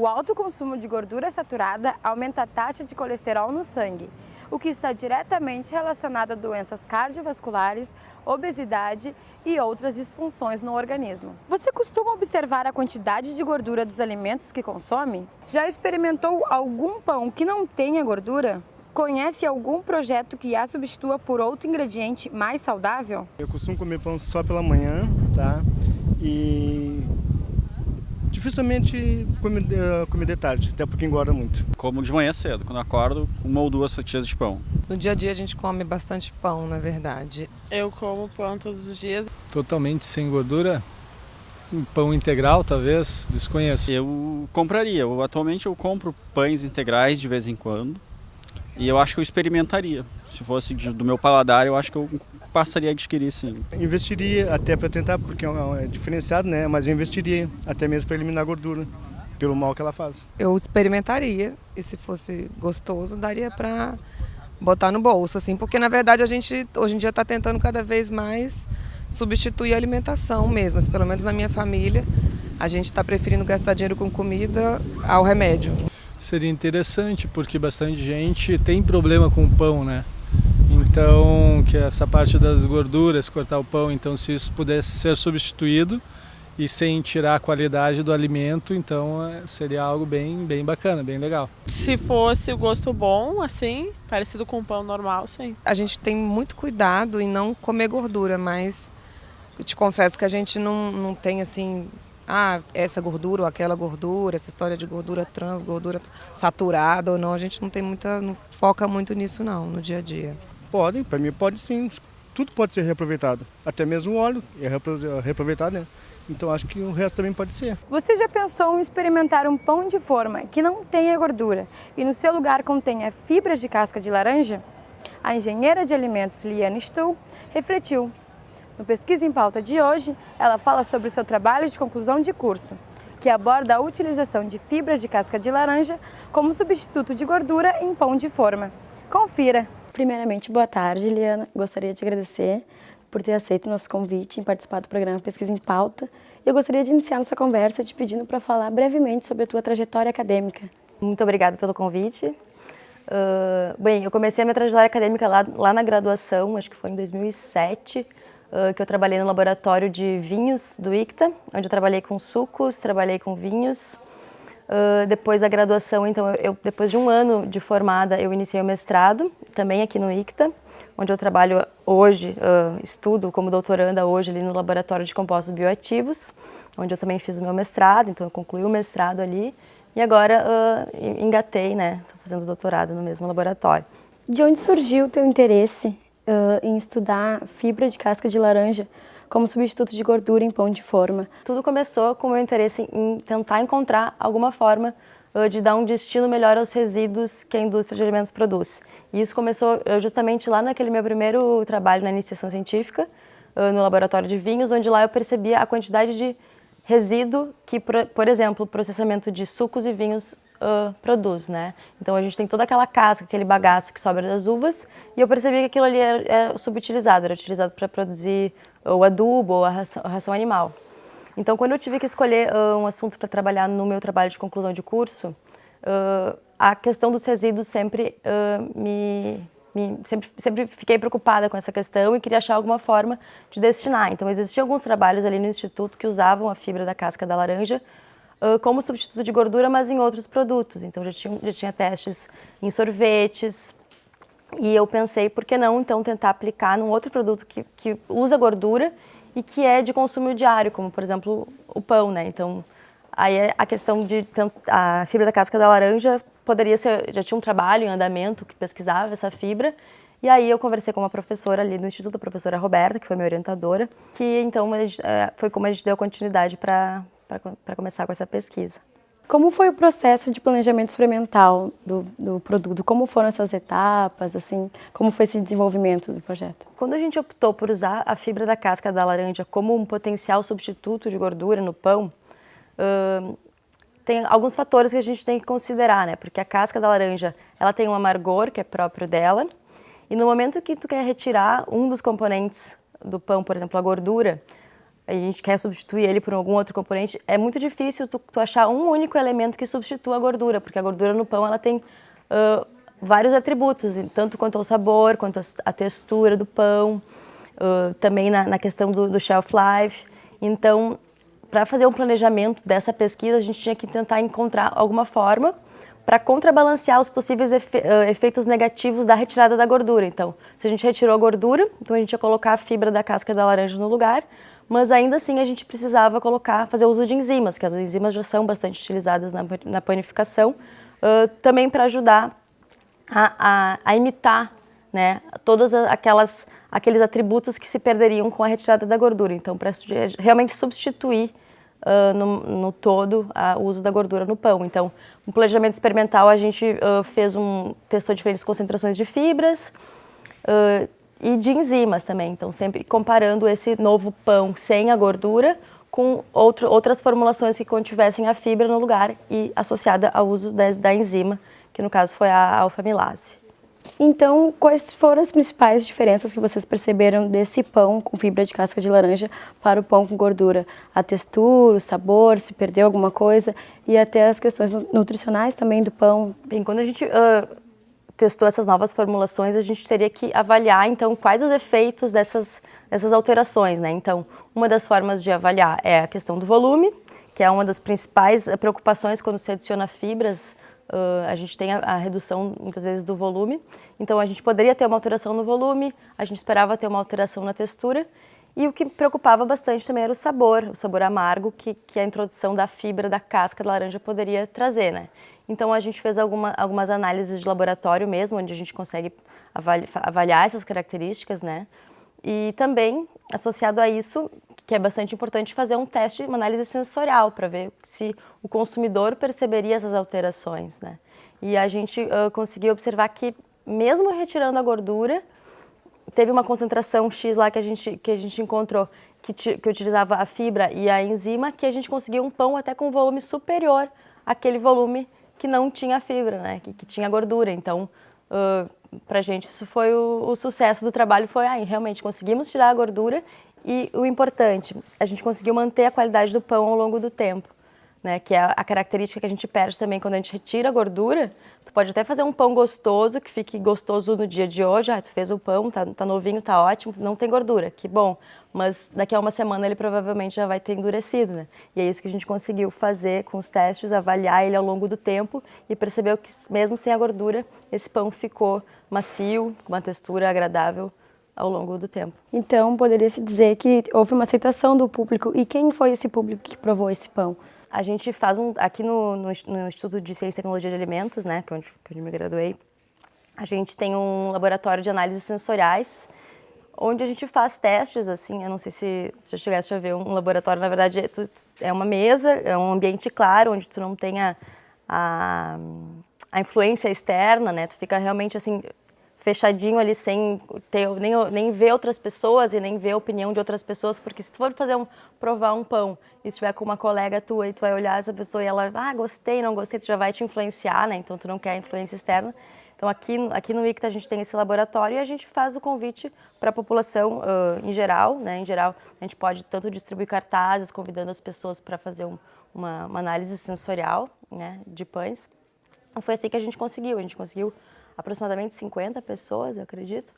O alto consumo de gordura saturada aumenta a taxa de colesterol no sangue, o que está diretamente relacionado a doenças cardiovasculares, obesidade e outras disfunções no organismo. Você costuma observar a quantidade de gordura dos alimentos que consome? Já experimentou algum pão que não tenha gordura? Conhece algum projeto que a substitua por outro ingrediente mais saudável? Eu costumo comer pão só pela manhã, tá? E dificilmente comer de tarde, até porque engorda muito. Como de manhã cedo, quando eu acordo, 1 ou 2 fatias de pão. No dia a dia a gente come bastante pão, na verdade. Eu como pão todos os dias. Totalmente sem gordura? Um pão integral, talvez? Desconheço. Eu compraria. Atualmente eu compro pães integrais de vez em quando. E eu acho que eu experimentaria. Se fosse do meu paladar, eu acho que eu passaria a adquirir, sim. Investiria até para tentar, porque é diferenciado, né? Mas eu investiria até mesmo para eliminar a gordura, pelo mal que ela faz. Eu experimentaria, e se fosse gostoso, daria para botar no bolso, assim, porque na verdade a gente hoje em dia está tentando cada vez mais substituir a alimentação mesmo, assim, pelo menos na minha família, a gente está preferindo gastar dinheiro com comida ao remédio. Seria interessante, porque bastante gente tem problema com o pão, né? Então, que essa parte das gorduras, cortar o pão, então se isso pudesse ser substituído e sem tirar a qualidade do alimento, então seria algo bem bacana, bem legal. Se fosse o gosto bom, assim, parecido com pão normal, sim. A gente tem muito cuidado em não comer gordura, mas eu te confesso que a gente não tem assim, essa gordura ou aquela gordura, essa história de gordura trans, gordura saturada ou não, a gente não foca muito nisso não, no dia a dia. Pode, para mim pode sim, tudo pode ser reaproveitado, até mesmo o óleo é reaproveitado, né? Então acho que o resto também pode ser. Você já pensou em experimentar um pão de forma que não tenha gordura e no seu lugar contenha fibras de casca de laranja? A engenheira de alimentos Liane Stuhl refletiu. No Pesquisa em Pauta de hoje, ela fala sobre o seu trabalho de conclusão de curso, que aborda a utilização de fibras de casca de laranja como substituto de gordura em pão de forma. Confira! Primeiramente, boa tarde, Liana. Gostaria de agradecer por ter aceito o nosso convite em participar do programa Pesquisa em Pauta. Eu gostaria de iniciar nossa conversa te pedindo para falar brevemente sobre a tua trajetória acadêmica. Muito obrigada pelo convite. Bem, eu comecei a minha trajetória acadêmica lá na graduação, acho que foi em 2007, que eu trabalhei no laboratório de vinhos do ICTA, onde eu trabalhei com sucos, trabalhei com vinhos. Depois da graduação, então, depois de 1 ano de formada, eu iniciei o mestrado, também aqui no ICTA, onde eu trabalho hoje, estudo como doutoranda hoje ali no Laboratório de Compostos Bioativos, onde eu também fiz o meu mestrado, então eu concluí o mestrado ali e agora engatei, né, estou fazendo doutorado no mesmo laboratório. De onde surgiu o teu interesse em estudar fibra de casca de laranja como substituto de gordura em pão de forma? Tudo começou com o meu interesse em tentar encontrar alguma forma de dar um destino melhor aos resíduos que a indústria de alimentos produz. E isso começou justamente lá naquele meu primeiro trabalho na iniciação científica, no laboratório de vinhos, onde lá eu percebia a quantidade de resíduo que, por exemplo, o processamento de sucos e vinhos produz, né? Então a gente tem toda aquela casca, aquele bagaço que sobra das uvas, e eu percebi que aquilo ali era subutilizado, era utilizado para produzir o adubo ou a ração animal. Então, quando eu tive que escolher um assunto para trabalhar no meu trabalho de conclusão de curso, a questão dos resíduos sempre sempre fiquei preocupada com essa questão e queria achar alguma forma de destinar. Então, existiam alguns trabalhos ali no instituto que usavam a fibra da casca da laranja como substituto de gordura, mas em outros produtos. Então, já tinha testes em sorvetes. E eu pensei, por que não, então, tentar aplicar num outro produto que usa gordura e que é de consumo diário, como, por exemplo, o pão, né? Então, aí a questão de a fibra da casca da laranja poderia ser, já tinha um trabalho em andamento que pesquisava essa fibra, e aí eu conversei com uma professora ali no instituto, a professora Roberta, que foi minha orientadora, que então foi como a gente deu continuidade para começar com essa pesquisa. Como foi o processo de planejamento experimental do produto? Como foram essas etapas, assim, como foi esse desenvolvimento do projeto? Quando a gente optou por usar a fibra da casca da laranja como um potencial substituto de gordura no pão, tem alguns fatores que a gente tem que considerar, né? Porque a casca da laranja, ela tem um amargor que é próprio dela, e no momento que tu quer retirar um dos componentes do pão, por exemplo, a gordura, a gente quer substituir ele por algum outro componente, é muito difícil tu achar um único elemento que substitua a gordura, porque a gordura no pão ela tem vários atributos, tanto quanto ao sabor, quanto a textura do pão, também na questão do shelf life. Então, para fazer um planejamento dessa pesquisa, a gente tinha que tentar encontrar alguma forma para contrabalancear os possíveis efeitos negativos da retirada da gordura. Então, se a gente retirou a gordura, então a gente ia colocar a fibra da casca da laranja no lugar, mas ainda assim a gente precisava fazer uso de enzimas, que as enzimas já são bastante utilizadas na panificação, também para ajudar a imitar, né, todos aqueles atributos que se perderiam com a retirada da gordura. Então, para realmente substituir no todo o uso da gordura no pão. Então, no planejamento experimental a gente testou diferentes concentrações de fibras e de enzimas também. Então, sempre comparando esse novo pão sem a gordura com outras formulações que contivessem a fibra no lugar e associada ao uso da enzima, que no caso foi a alfa-amilase. Então, quais foram as principais diferenças que vocês perceberam desse pão com fibra de casca de laranja para o pão com gordura? A textura, o sabor, se perdeu alguma coisa e até as questões nutricionais também do pão? Bem, quando a gente testou essas novas formulações, a gente teria que avaliar, então, quais os efeitos dessas alterações, né? Então, uma das formas de avaliar é a questão do volume, que é uma das principais preocupações quando se adiciona fibras. A gente tem a redução, muitas vezes, do volume. Então, a gente poderia ter uma alteração no volume, a gente esperava ter uma alteração na textura. E o que preocupava bastante também era o sabor amargo que a introdução da fibra da casca da laranja poderia trazer, né? Então, a gente fez algumas análises de laboratório mesmo, onde a gente consegue avaliar essas características, né? E também, associado a isso, que é bastante importante, fazer um teste, uma análise sensorial, para ver se o consumidor perceberia essas alterações, né? E a gente conseguiu observar que, mesmo retirando a gordura, teve uma concentração X lá que a gente encontrou, que utilizava a fibra e a enzima, que a gente conseguiu um pão até com um volume superior àquele volume que não tinha fibra, né? Que tinha gordura. Então, pra gente isso foi o sucesso do trabalho, foi realmente conseguimos tirar a gordura e o importante, a gente conseguiu manter a qualidade do pão ao longo do tempo, né, que é a característica que a gente perde também quando a gente retira a gordura. Tu pode até fazer um pão gostoso, que fique gostoso no dia de hoje, tu fez o pão, tá novinho, tá ótimo, não tem gordura, que bom, mas daqui a uma semana ele provavelmente já vai ter endurecido, né? E é isso que a gente conseguiu fazer com os testes, avaliar ele ao longo do tempo e percebeu que mesmo sem a gordura, esse pão ficou macio, com uma textura agradável ao longo do tempo. Então, poderia-se dizer que houve uma aceitação do público. E quem foi esse público que provou esse pão? A gente faz aqui no Instituto de Ciência e Tecnologia de Alimentos, né, que é onde eu me graduei, a gente tem um laboratório de análises sensoriais, onde a gente faz testes, assim, eu não sei se já chegaste a ver um laboratório, na verdade é uma mesa, é um ambiente claro, onde tu não tem a influência externa, né, tu fica realmente, assim, fechadinho ali, sem nem ver outras pessoas e nem ver a opinião de outras pessoas, porque se tu for provar um pão e estiver com uma colega tua e tu vai olhar essa pessoa e ela, gostei, não gostei, tu já vai te influenciar, né? Então tu não quer influência externa. Então aqui no ICTA a gente tem esse laboratório e a gente faz o convite para a população em geral, né? Em geral, a gente pode tanto distribuir cartazes, convidando as pessoas para fazer uma análise sensorial, né, de pães. E foi assim que a gente conseguiu aproximadamente 50 pessoas, eu acredito.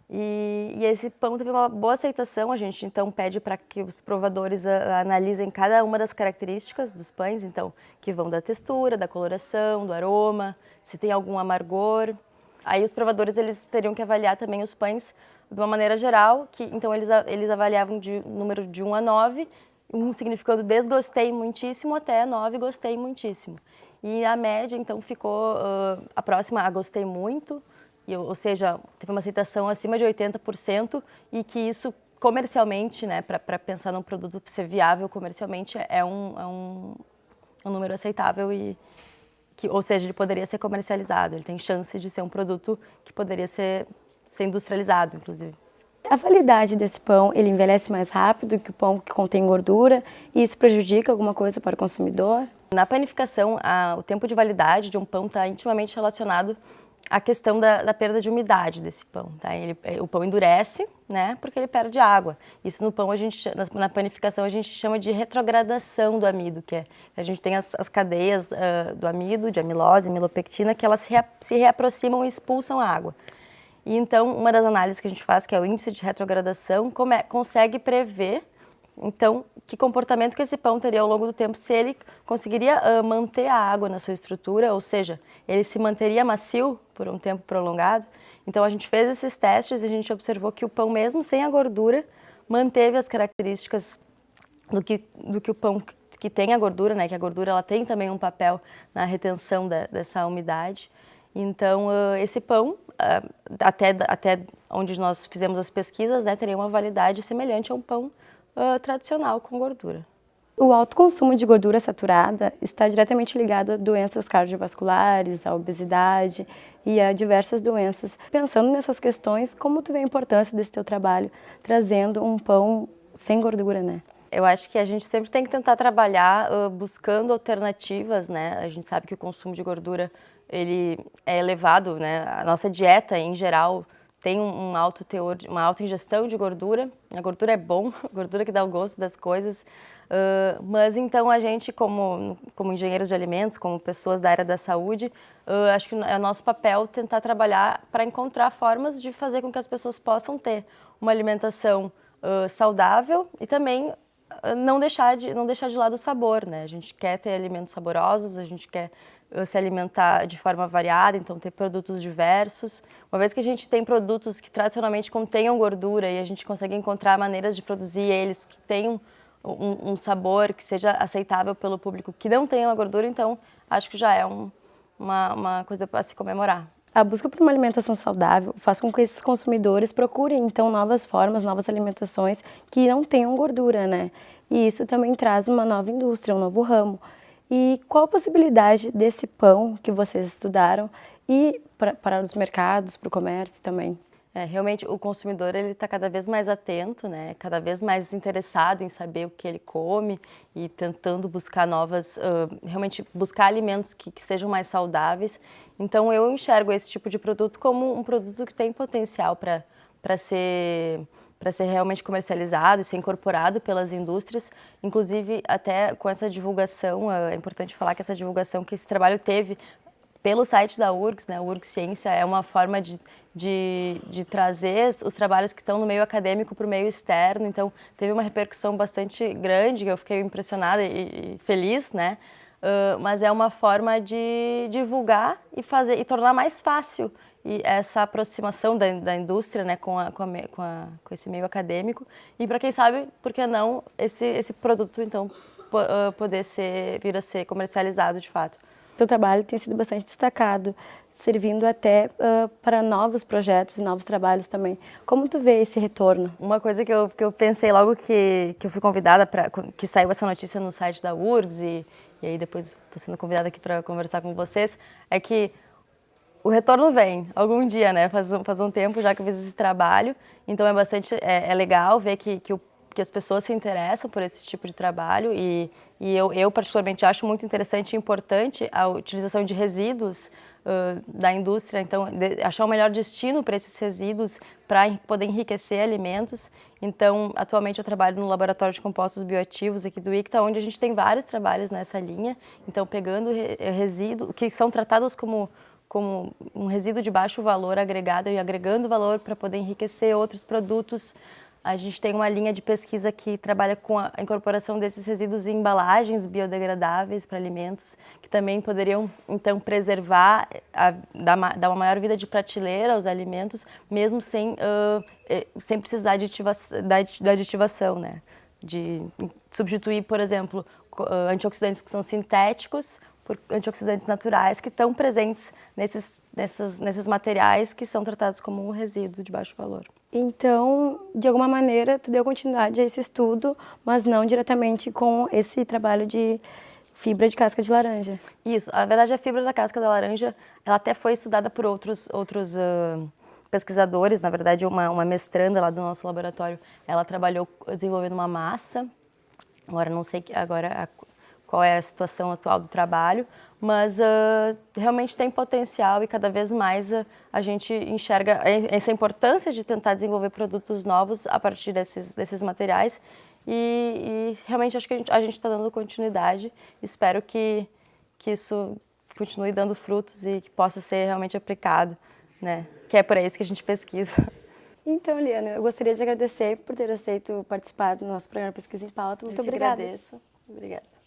E esse pão teve uma boa aceitação. A gente, então, pede para que os provadores analisem cada uma das características dos pães, então, que vão da textura, da coloração, do aroma, se tem algum amargor. Aí os provadores, eles teriam que avaliar também os pães de uma maneira geral, então eles avaliavam de número de 1 a 9, 1 significando desgostei muitíssimo até 9 gostei muitíssimo. E a média, então, ficou a próxima a gostei muito, ou seja, teve uma aceitação acima de 80%, e que isso comercialmente, né, para pensar num produto ser viável comercialmente, é um número aceitável, ou seja, ele poderia ser comercializado, ele tem chance de ser um produto que poderia ser industrializado, inclusive. A validade desse pão, ele envelhece mais rápido que o pão que contém gordura, e isso prejudica alguma coisa para o consumidor? Na panificação, o tempo de validade de um pão está intimamente relacionado a questão da perda de umidade desse pão. Tá? O pão endurece, né, porque ele perde água. Isso no pão, na panificação, a gente chama de retrogradação do amido, que é a gente tem as cadeias do amido, de amilose, milopectina, que elas se reaproximam e expulsam a água. E então, uma das análises que a gente faz, que é o índice de retrogradação, consegue prever, então, que comportamento que esse pão teria ao longo do tempo, se ele conseguiria manter a água na sua estrutura, ou seja, ele se manteria macio por um tempo prolongado. Então, a gente fez esses testes e a gente observou que o pão, mesmo sem a gordura, manteve as características do que o pão que tem a gordura, né? Que a gordura ela tem também um papel na retenção dessa umidade. Então, esse pão, até onde nós fizemos as pesquisas, né, teria uma validade semelhante a um pão tradicional com gordura. O alto consumo de gordura saturada está diretamente ligado a doenças cardiovasculares, à obesidade e a diversas doenças. Pensando nessas questões, como tu vê a importância desse teu trabalho, trazendo um pão sem gordura, né? Eu acho que a gente sempre tem que tentar trabalhar buscando alternativas, né? A gente sabe que o consumo de gordura ele é elevado, né? A nossa dieta, em geral, tem um alto teor, uma alta ingestão de gordura. A gordura é bom, a gordura que dá o gosto das coisas. Mas então a gente, como engenheiros de alimentos, como pessoas da área da saúde, acho que é nosso papel tentar trabalhar para encontrar formas de fazer com que as pessoas possam ter uma alimentação saudável e também não deixar de lado o sabor, né? A gente quer ter alimentos saborosos, a gente quer se alimentar de forma variada, então ter produtos diversos. Uma vez que a gente tem produtos que tradicionalmente contenham gordura e a gente consegue encontrar maneiras de produzir eles que tenham um sabor que seja aceitável pelo público que não tenha a gordura, então acho que já é uma coisa para se comemorar. A busca por uma alimentação saudável faz com que esses consumidores procurem, então, novas formas, novas alimentações que não tenham gordura, né? E isso também traz uma nova indústria, um novo ramo. E qual a possibilidade desse pão que vocês estudaram ir para os mercados, para o comércio também? Realmente o consumidor ele está cada vez mais atento, né? Cada vez mais interessado em saber o que ele come e tentando buscar realmente buscar alimentos que sejam mais saudáveis. Então eu enxergo esse tipo de produto como um produto que tem potencial para ser realmente comercializado e ser incorporado pelas indústrias. Inclusive até com essa divulgação, é importante falar que essa divulgação que esse trabalho teve pelo site da URGS, né? O URGS Ciência é uma forma de trazer os trabalhos que estão no meio acadêmico para o meio externo, então teve uma repercussão bastante grande, que eu fiquei impressionada e feliz, né? Mas é uma forma de divulgar e tornar mais fácil essa aproximação da indústria, né, com esse meio acadêmico e para quem sabe, por que não esse produto então poder vir a ser comercializado de fato. Teu trabalho tem sido bastante destacado, servindo até para novos projetos e novos trabalhos também. Como tu vê esse retorno? Uma coisa que eu pensei logo que eu fui convidada, que saiu essa notícia no site da URGS e aí depois estou sendo convidada aqui para conversar com vocês, é que o retorno vem algum dia, né? Faz um tempo já que eu fiz esse trabalho, então é legal ver que as pessoas se interessam por esse tipo de trabalho e eu particularmente acho muito interessante e importante a utilização de resíduos da indústria, então achar o melhor destino para esses resíduos para poder enriquecer alimentos. Então, atualmente eu trabalho no Laboratório de Compostos Bioativos aqui do ICTA, onde a gente tem vários trabalhos nessa linha, então pegando resíduos que são tratados como um resíduo de baixo valor agregado e agregando valor para poder enriquecer outros produtos. A gente tem uma linha de pesquisa que trabalha com a incorporação desses resíduos em embalagens biodegradáveis para alimentos, que também poderiam, então, preservar, dar uma maior vida de prateleira aos alimentos, mesmo sem precisar da aditivação, né? De substituir, por exemplo, antioxidantes que são sintéticos por antioxidantes naturais que estão presentes nesses materiais que são tratados como um resíduo de baixo valor. Então, de alguma maneira, tu deu continuidade a esse estudo, mas não diretamente com esse trabalho de fibra de casca de laranja. Isso, na verdade a fibra da casca da laranja, ela até foi estudada por outros pesquisadores, na verdade uma mestranda lá do nosso laboratório, ela trabalhou desenvolvendo uma massa, agora não sei qual é a situação atual do trabalho, mas realmente tem potencial e cada vez mais a gente enxerga essa importância de tentar desenvolver produtos novos a partir desses materiais e realmente acho que a gente está dando continuidade. Espero que isso continue dando frutos e que possa ser realmente aplicado, né? Que é por isso que a gente pesquisa. Então, Liana, eu gostaria de agradecer por ter aceito participar do nosso programa Pesquisa em Pauta. Muito obrigada. Agradeço. Obrigada.